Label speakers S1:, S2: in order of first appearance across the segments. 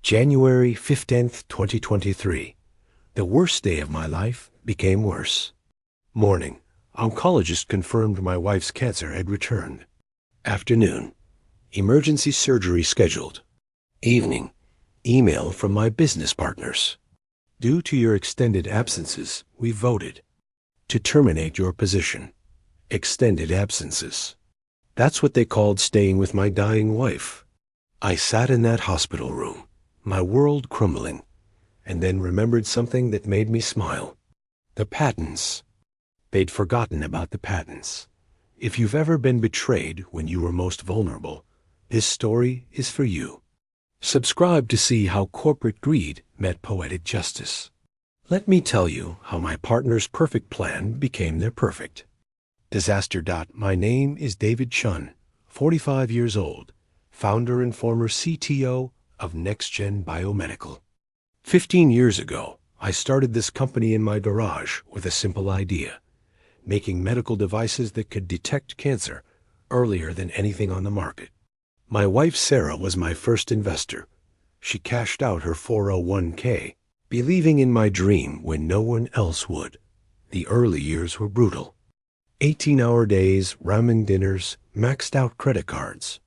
S1: January 15th, 2023. The worst day of my life became worse. Morning. Oncologist confirmed my wife's cancer had returned. Afternoon. Emergency surgery scheduled. Evening. Email from my business partners. Due to your extended absences, we voted to terminate your position. Extended absences. That's what they called staying with my dying wife. I sat in that hospital room, my world crumbling, and then remembered something that made me smile. The patents. They'd forgotten about the patents. If you've ever been betrayed when you were most vulnerable, this story is for you. Subscribe to see how corporate greed met poetic justice. Let me tell you how my partner's perfect plan became their perfect. Disaster. My name is David Chun, 45 years old, founder and former CTO of NextGen Biomedical. 15 years ago, I started this company in my garage with a simple idea: making medical devices that could detect cancer earlier than anything on the market. My wife Sarah was my first investor. She cashed out her 401k, believing in my dream when no one else would. The early years were brutal. 18-hour days, ramen dinners, maxed out credit cards.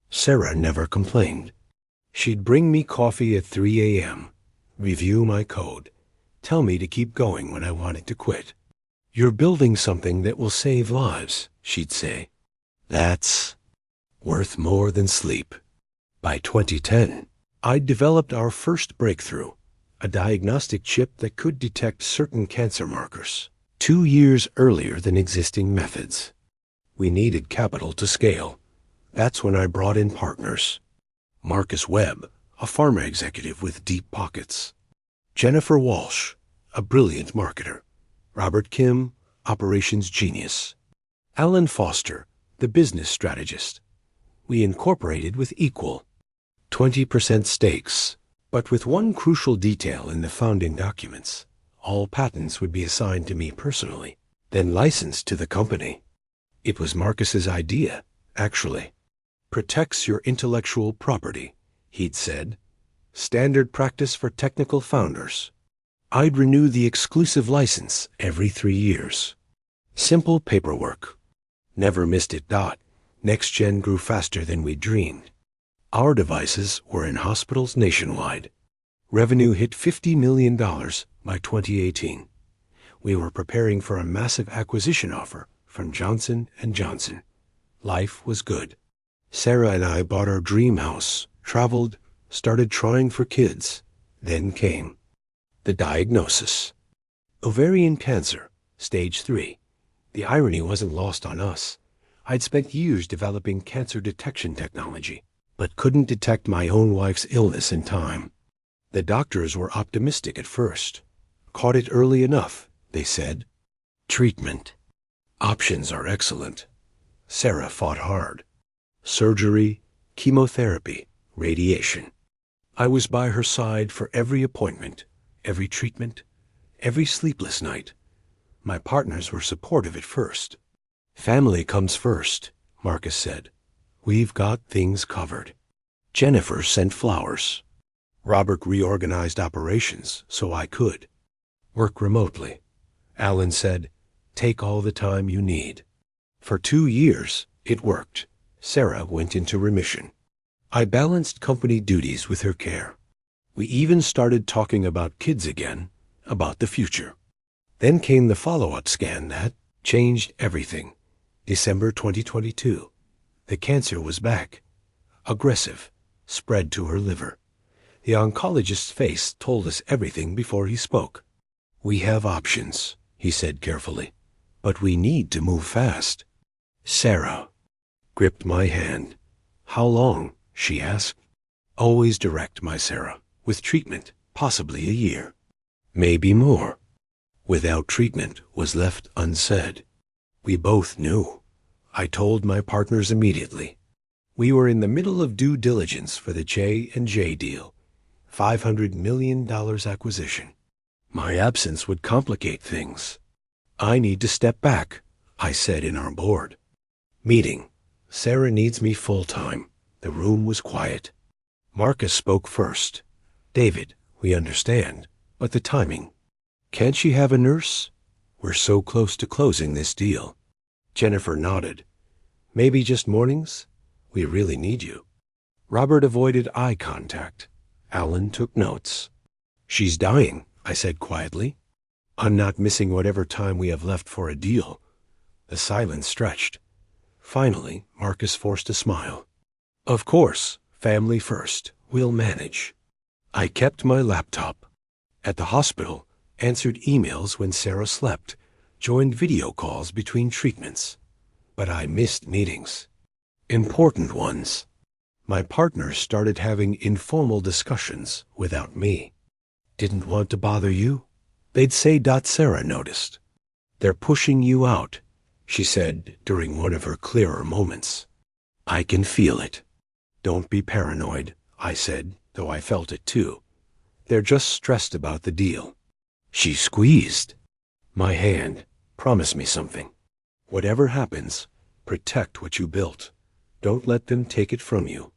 S1: Sarah never complained. She'd bring me coffee at 3 a.m., review my code, tell me to keep going when I wanted to quit. "You're building something that will save lives," she'd say. "That's worth more than sleep." By 2010, I'd developed our first breakthrough, a diagnostic chip that could detect certain cancer markers 2 years earlier than existing methods. We needed capital to scale. That's when I brought in partners. Marcus Webb, a pharma executive with deep pockets. Jennifer Walsh, a brilliant marketer. Robert Kim, operations genius. Alan Foster, the business strategist. We incorporated with equal 20% stakes, but with one crucial detail in the founding documents. All patents would be assigned to me personally, then licensed to the company. It was Marcus's idea, actually. "Protects your intellectual property," he'd said. "Standard practice for technical founders." I'd renew the exclusive license every 3 years. Simple paperwork. Never missed it. NextGen grew faster than we dreamed. Our devices were in hospitals nationwide. Revenue hit $50 million by 2018. We were preparing for a massive acquisition offer from Johnson & Johnson. Life was good. Sarah and I bought our dream house, traveled, started trying for kids. Then came the diagnosis. Ovarian cancer, stage 3. The irony wasn't lost on us. I'd spent years developing cancer detection technology, but couldn't detect my own wife's illness in time. The doctors were optimistic at first. Caught it early enough, they said. Treatment. Options are excellent. Sarah fought hard. Surgery, chemotherapy, radiation. I was by her side for every appointment, every treatment, every sleepless night. My partners were supportive at first. "Family comes first," Marcus said. "We've got things covered." Jennifer sent flowers. Robert reorganized operations so I could work remotely. Alan said, "Take all the time you need." For 2 years, it worked. Sarah went into remission. I balanced company duties with her care. We even started talking about kids again, about the future. Then came the follow-up scan that changed everything. December 2022. The cancer was back. Aggressive. Spread to her liver. The oncologist's face told us everything before he spoke. "We have options," he said carefully, "but we need to move fast." Sarah gripped my hand. "How long?" she asked. "Always direct, my Sarah. With treatment, possibly a year. Maybe more." Without treatment was left unsaid. We both knew. I told my partners immediately. We were in the middle of due diligence for the J&J deal. $500 million acquisition. My absence would complicate things. "I need to step back," I said in our board meeting. "Sarah needs me full-time." The room was quiet. Marcus spoke first. David, we understand, but the timing. Can't she have a nurse? We're so close to closing this deal. Jennifer nodded. Maybe just mornings? We really need you. Robert avoided eye contact. Alan took notes. She's dying, I said quietly. I'm not missing whatever time we have left for a deal. The silence stretched. Finally, Marcus forced a smile. Of course, family first. We'll manage. I kept my laptop. At the hospital, answered emails when Sarah slept, joined video calls between treatments. But I missed meetings. Important ones. My partners started having informal discussions without me. Didn't want to bother you? They'd say. Sarah noticed. They're pushing you out, she said during one of her clearer moments. I can feel it. Don't be paranoid, I said, though I felt it too. They're just stressed about the deal. She squeezed my hand. Promise me something. Whatever happens, protect what you built. Don't let them take it from you.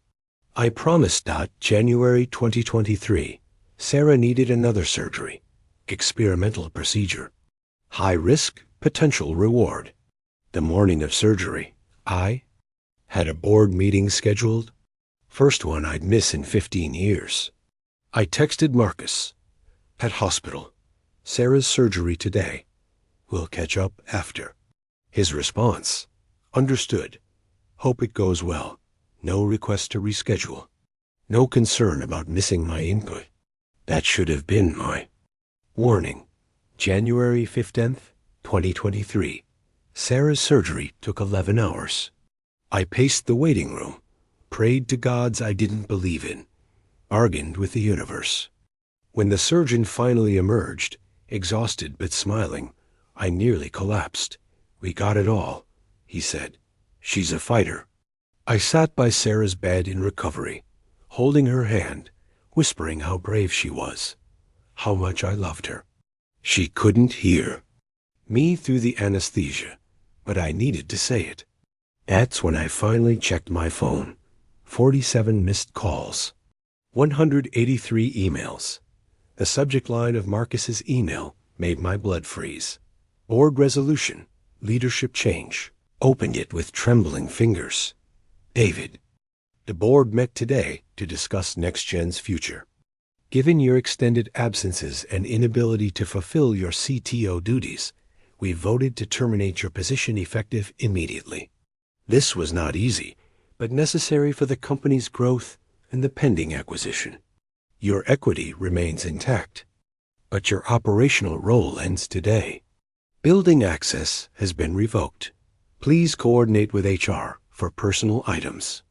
S1: I promised. January 2023. Sarah needed another surgery. Experimental procedure. High risk, potential reward. The morning of surgery, I had a board meeting scheduled. First one I'd miss in 15 years. I texted Marcus. At hospital. Sarah's surgery today. We'll catch up after. His response. Understood. Hope it goes well. No request to reschedule. No concern about missing my input. That should have been my warning. January 15th, 2023. Sarah's surgery took 11 hours. I paced the waiting room, prayed to gods I didn't believe in, bargained with the universe. When the surgeon finally emerged, exhausted but smiling, I nearly collapsed. We got it all, he said. She's a fighter. I sat by Sarah's bed in recovery, holding her hand, whispering how brave she was, how much I loved her. She couldn't hear me through the anesthesia, but I needed to say it. That's when I finally checked my phone. 47 missed calls. 183 emails. The subject line of Marcus's email made my blood freeze. Board resolution, leadership change. Opened it with trembling fingers. David. The board met today to discuss NextGen's future. Given your extended absences and inability to fulfill your CTO duties, we voted to terminate your position effective immediately. This was not easy, but necessary for the company's growth and the pending acquisition. Your equity remains intact, but your operational role ends today. Building access has been revoked. Please coordinate with HR for personal items.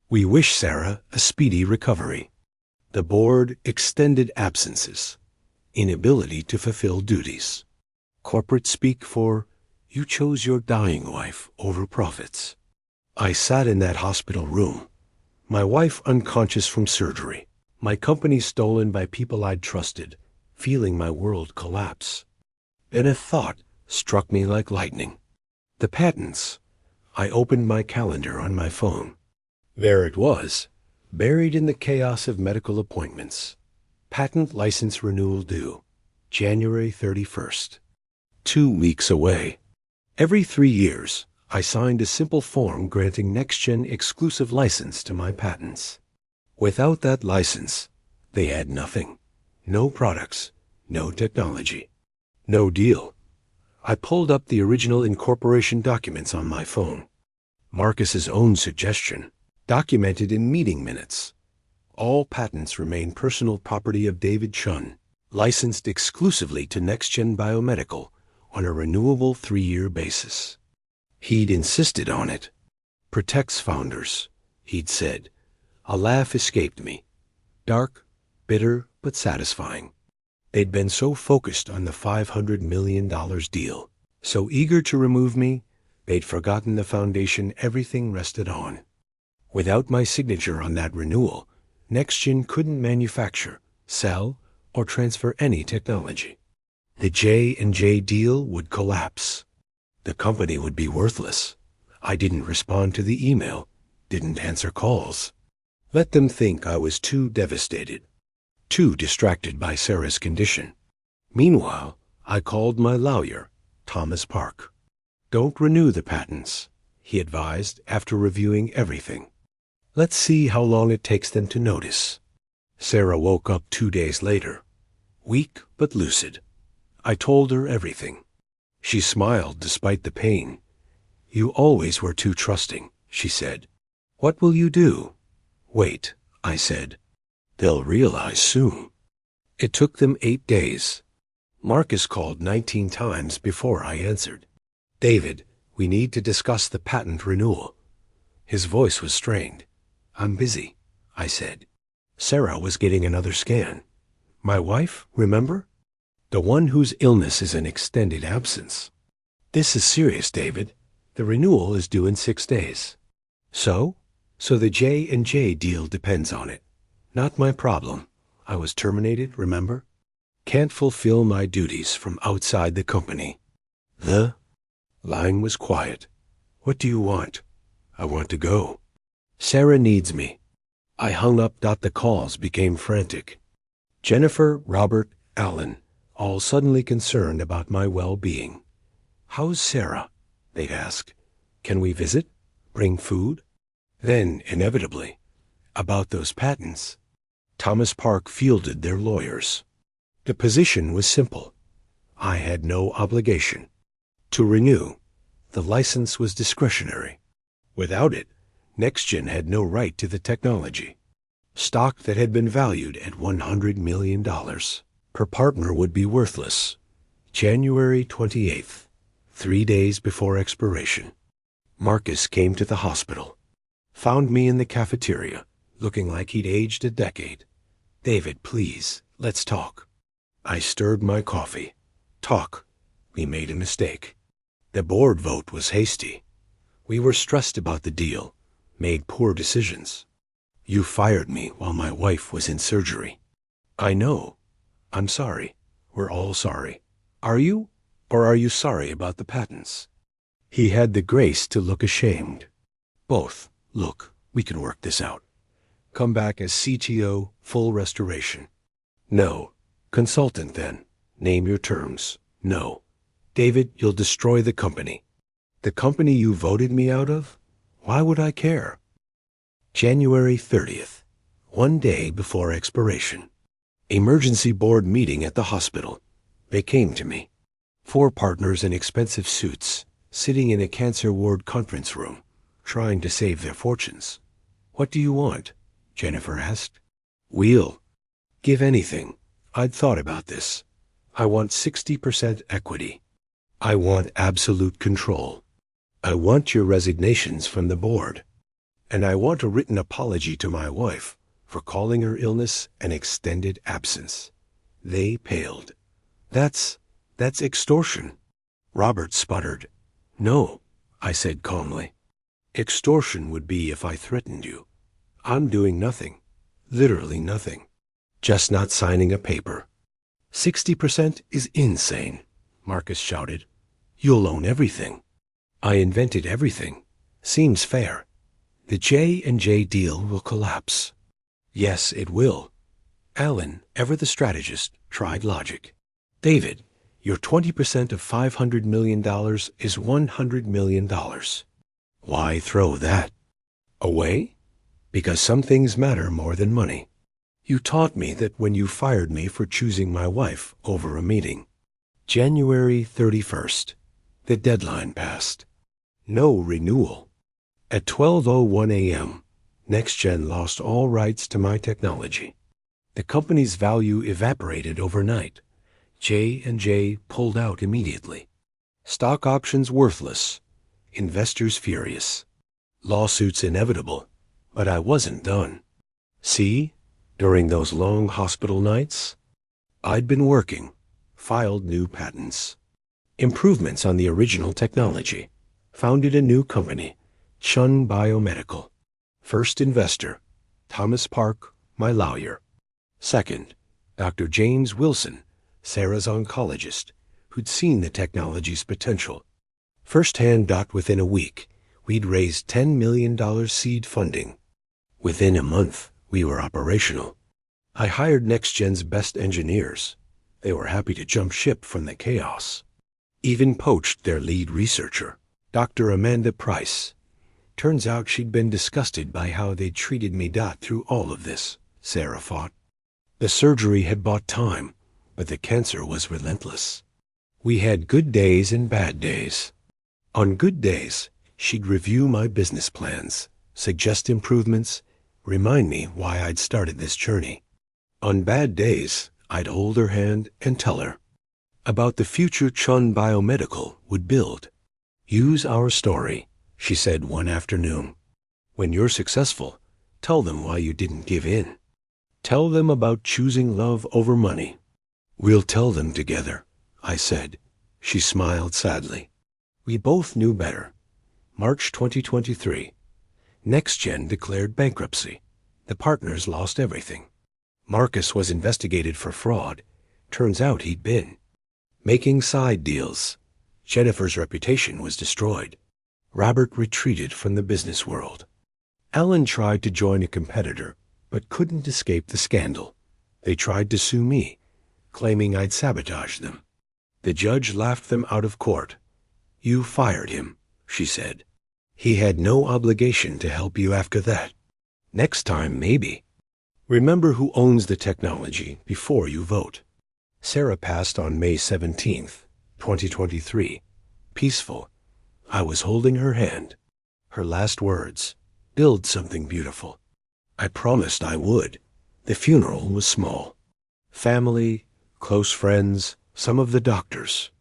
S1: We wish Sarah a speedy recovery. The board extended absences, inability to fulfill duties. Corporate speak for, you chose your dying wife over profits. I sat in that hospital room, my wife unconscious from surgery, my company stolen by people I'd trusted, feeling my world collapse. Then a thought struck me like lightning. The patents. I opened my calendar on my phone. There it was, buried in the chaos of medical appointments. Patent license renewal due, January 31st. 2 weeks away. Every 3 years, I signed a simple form granting NextGen exclusive license to my patents. Without that license, they had nothing. No products, no technology, no deal. I pulled up the original incorporation documents on my phone. Marcus's own suggestion, documented in meeting minutes. All patents remain personal property of David Chun, licensed exclusively to NextGen Biomedical on a renewable 3-year basis. He'd insisted on it. Protects founders, he'd said. A laugh escaped me. Dark, bitter, but satisfying. They'd been so focused on the $500 million deal, so eager to remove me, they'd forgotten the foundation everything rested on. Without my signature on that renewal, NextGen couldn't manufacture, sell, or transfer any technology. The J&J deal would collapse. The company would be worthless. I didn't respond to the email, didn't answer calls. Let them think I was too devastated. too distracted by Sarah's condition. Meanwhile, I called my lawyer, Thomas Park. "Don't renew the patents," he advised after reviewing everything. "Let's see how long it takes them to notice." Sarah woke up 2 days later, weak but lucid. I told her everything. She smiled despite the pain. "You always were too trusting," she said. "What will you do?" "Wait," I said. "They'll realize soon." It took them 8 days. Marcus called 19 times before I answered. "David, we need to discuss the patent renewal." His voice was strained. "I'm busy," I said. Sarah was getting another scan. "My wife, remember? The one whose illness is an extended absence." "This is serious, David. The renewal is due in 6 days. So the J&J deal depends on it. Not my problem. I was terminated, remember? Can't fulfill my duties from outside the company." The line was quiet. "What do you want?" "I want to go." "Sarah needs me." I hung up. The calls became frantic. Jennifer, Robert, Alan, all suddenly concerned about my well-being. "How's Sarah?" they'd ask. "Can we visit? Bring food?" Then, inevitably, about those patents. Thomas Park fielded their lawyers. The position was simple. I had no obligation to renew. The license was discretionary. Without it, NextGen had no right to the technology. Stock that had been valued at $100 million per partner would be worthless. January 28th, 3 days before expiration. Marcus came to the hospital, found me in the cafeteria, looking like he'd aged a decade. "David, please, let's talk." I stirred my coffee. "Talk. We made a mistake. The board vote was hasty. We were stressed about the deal, made poor decisions. You fired me while my wife was in surgery." "I know. I'm sorry. We're all sorry. Are you? Or are you sorry about the patents?" He had the grace to look ashamed. "Both. Look, we can work this out. Come back as CTO, full restoration." "No." "Consultant, then. Name your terms." "No." "David, you'll destroy the company." "The company you voted me out of? Why would I care?" January 30th, 1 day before expiration. Emergency board meeting at the hospital. They came to me. 4 partners in expensive suits, sitting in a cancer ward conference room, trying to save their fortunes. "What do you want?" Jennifer asked. "We'll give anything. I'd thought about this. I want 60% equity. I want absolute control. I want your resignations from the board. And I want a written apology to my wife for calling her illness an extended absence." They paled. That's extortion." Robert sputtered. "No," I said calmly. "Extortion would be if I threatened you. I'm doing nothing. Literally nothing. Just not signing a paper." "60% is insane," Marcus shouted. "You'll own everything." "I invented everything. Seems fair. The J&J deal will collapse." "Yes, it will." Alan, ever the strategist, tried logic. "David, your 20% of $500 million is $100 million. Why throw that away? Because some things matter more than money. You taught me that when you fired me for choosing my wife over a meeting." January 31st. The deadline passed. No renewal. At 12:01 a.m., NextGen lost all rights to my technology. The company's value evaporated overnight. J&J pulled out immediately. Stock options worthless. Investors furious. Lawsuits inevitable. But I wasn't done. See, during those long hospital nights, I'd been working, filed new patents, improvements on the original technology, founded a new company, Chun Biomedical. First investor, Thomas Park, my lawyer. Second, Dr. James Wilson, Sarah's oncologist, who'd seen the technology's potential. Firsthand. Within a week, we'd raised $10 million seed funding. Within a month, we were operational. I hired NextGen's best engineers. They were happy to jump ship from the chaos. Even poached their lead researcher, Dr. Amanda Price. Turns out she'd been disgusted by how they'd treated me through all of this, Sarah fought. The surgery had bought time, but the cancer was relentless. We had good days and bad days. On good days, she'd review my business plans, suggest improvements, remind me why I'd started this journey. On bad days, I'd hold her hand and tell her about the future Chun Biomedical would build. Use our story, she said one afternoon. When you're successful, tell them why you didn't give in. Tell them about choosing love over money. We'll tell them together, I said. She smiled sadly. We both knew better. March 2023. NextGen declared bankruptcy. The partners lost everything. Marcus was investigated for fraud. Turns out he'd been making side deals. Jennifer's reputation was destroyed. Robert retreated from the business world. Alan tried to join a competitor, but couldn't escape the scandal. They tried to sue me, claiming I'd sabotaged them. The judge laughed them out of court. You fired him, she said. He had no obligation to help you after that. Next time, maybe. Remember who owns the technology before you vote. Sarah passed on May 17th, 2023. Peaceful. I was holding her hand. Her last words, build something beautiful. I promised I would. The funeral was small. Family, close friends, some of the doctors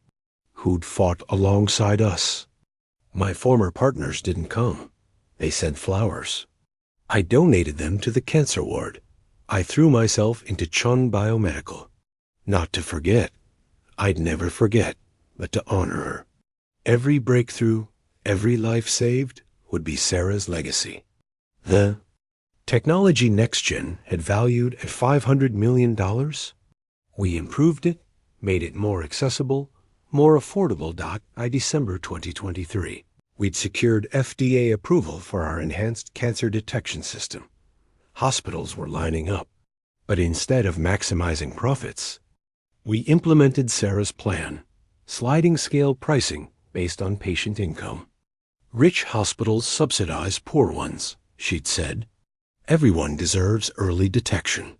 S1: who'd fought alongside us. My former partners didn't come. They sent flowers. I donated them to the cancer ward. I threw myself into Chun Biomedical. Not to forget. I'd never forget, but to honor her. Every breakthrough, every life saved would be Sarah's legacy. The technology NextGen had valued at $500 million. We improved it, made it more accessible, more affordable. By December 2023, we'd secured FDA approval for our enhanced cancer detection system. Hospitals were lining up, but instead of maximizing profits, we implemented Sarah's plan, sliding scale pricing based on patient income. Rich hospitals subsidize poor ones, she'd said. Everyone deserves early detection.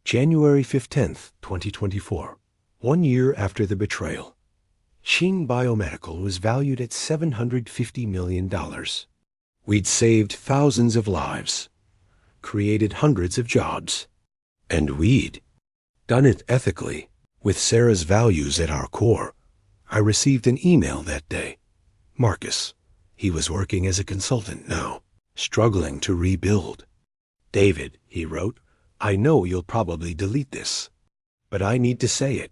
S1: January 15th, 2024, 1 year after the betrayal. Chun Biomedical was valued at $750 million. We'd saved thousands of lives, created hundreds of jobs, and we'd done it ethically, with Sarah's values at our core. I received an email that day. Marcus, he was working as a consultant now, struggling to rebuild. David, he wrote, I know you'll probably delete this, but I need to say it.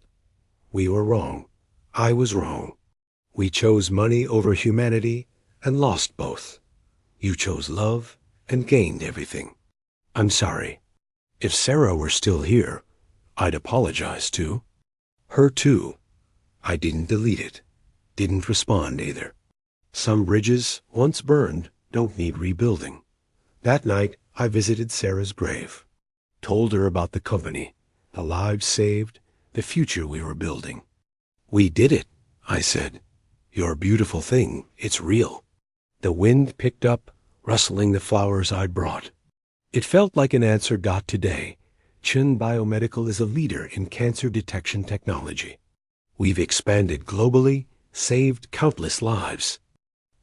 S1: We were wrong. I was wrong. We chose money over humanity and lost both. You chose love and gained everything. I'm sorry. If Sarah were still here, I'd apologize too. Her too. I didn't delete it. Didn't respond either. Some bridges, once burned, don't need rebuilding. That night, I visited Sarah's grave. Told her about the company, the lives saved, the future we were building. We did it, I said. Your beautiful thing, it's real. The wind picked up, rustling the flowers I'd brought. It felt like an answer got today. Chun Biomedical is a leader in cancer detection technology. We've expanded globally, saved countless lives,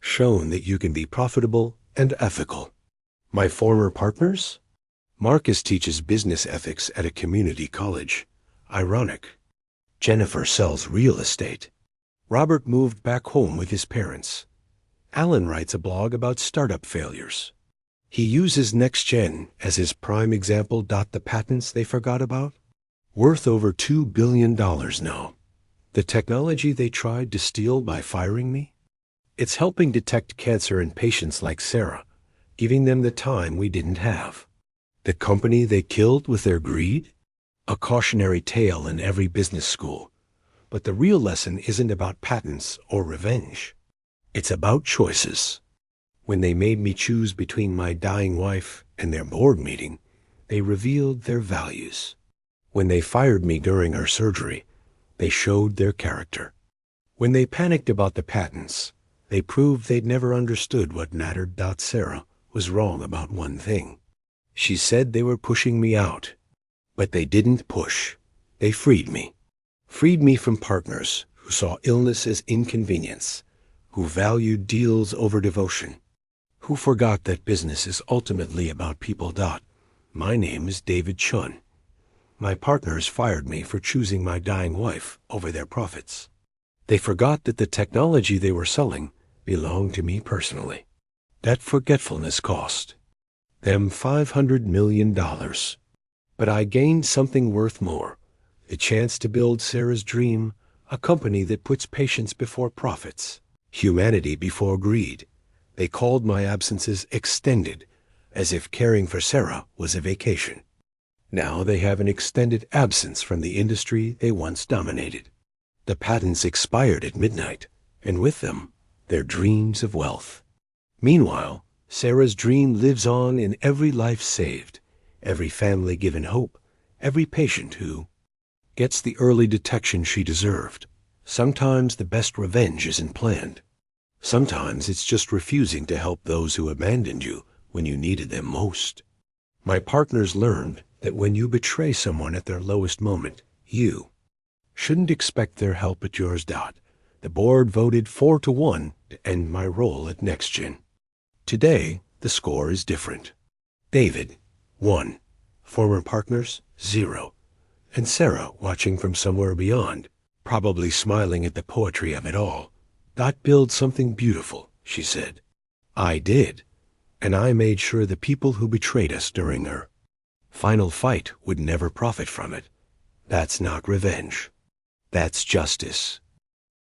S1: shown that you can be profitable and ethical. My former partners? Marcus teaches business ethics at a community college. Ironic. Jennifer sells real estate. Robert moved back home with his parents. Alan writes a blog about startup failures. He uses NextGen as his prime example. The patents they forgot about? Worth over $2 billion now. The technology they tried to steal by firing me? It's helping detect cancer in patients like Sarah, giving them the time we didn't have. The company they killed with their greed? A cautionary tale in every business school. But the real lesson isn't about patents or revenge. It's about choices. When they made me choose between my dying wife and their board meeting, they revealed their values. When they fired me during our surgery, they showed their character. When they panicked about the patents, they proved they'd never understood what mattered. Sarah was wrong about one thing. She said they were pushing me out, but they didn't push. They freed me. Freed me from partners who saw illness as inconvenience, who valued deals over devotion, who forgot that business is ultimately about people. My name is David Chun. My partners fired me for choosing my dying wife over their profits. They forgot that the technology they were selling belonged to me personally. That forgetfulness cost them $500 million. But I gained something worth more, a chance to build Sarah's dream, a company that puts patients before profits, humanity before greed. They called my absences extended, as if caring for Sarah was a vacation. Now they have an extended absence from the industry they once dominated. The patents expired at midnight, and with them, their dreams of wealth. Meanwhile, Sarah's dream lives on in every life saved, every family given hope, every patient who gets the early detection she deserved. Sometimes the best revenge isn't planned. Sometimes it's just refusing to help those who abandoned you when you needed them most. My partners learned that when you betray someone at their lowest moment, you shouldn't expect their help at yours. The board voted 4-1 to end my role at NextGen. Today, the score is different. David, 1. Former partners, 0. And Sarah, watching from somewhere beyond, probably smiling at the poetry of it all. Build something beautiful, she said. I did, and I made sure the people who betrayed us during our final fight would never profit from it. That's not revenge. That's justice.